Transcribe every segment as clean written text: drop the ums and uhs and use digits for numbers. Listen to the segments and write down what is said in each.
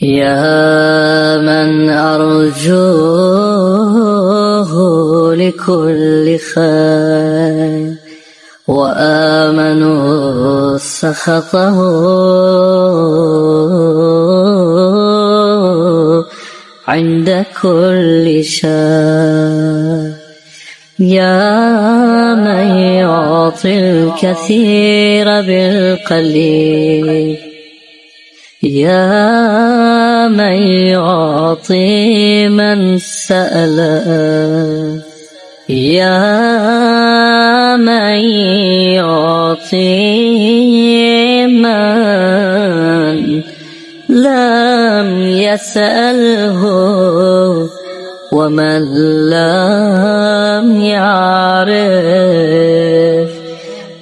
يا من أرجوه لكل خير وآمنوا سخطه عند كل شر. يا من يعطي الكثير بالقليل، يا من يعطي من سأله، يا من يعطي من لم يسأله ومن لم يعرف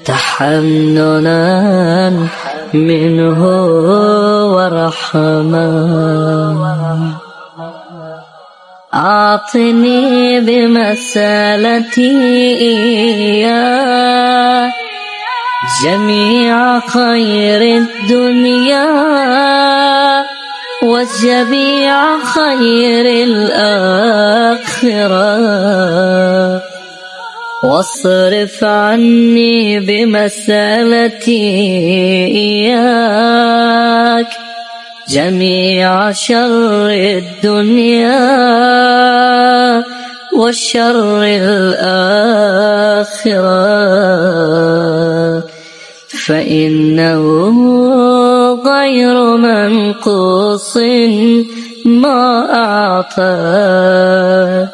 تحننا منه ورحمة. أعطني بمسألتي إياه جميع خير الدنيا وجميع خير الآخرة، واصرف عني بمسألتي إياك جميع شر الدنيا وشر الآخرة، فإنه غير منقوص ما أعطى،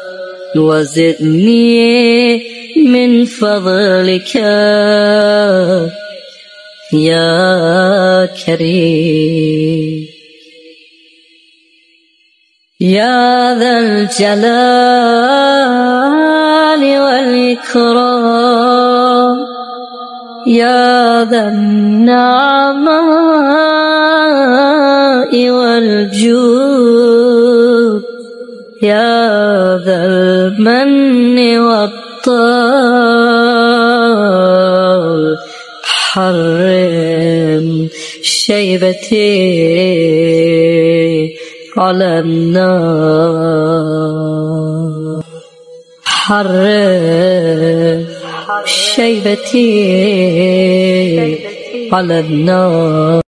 وزدني من فضلك يا كريم. يا ذا الجلال والإكرام، يا ذا النعماء والجود، يا ذا المن والطول، حرم شيبتي على النار، حرم شيبتي على النار.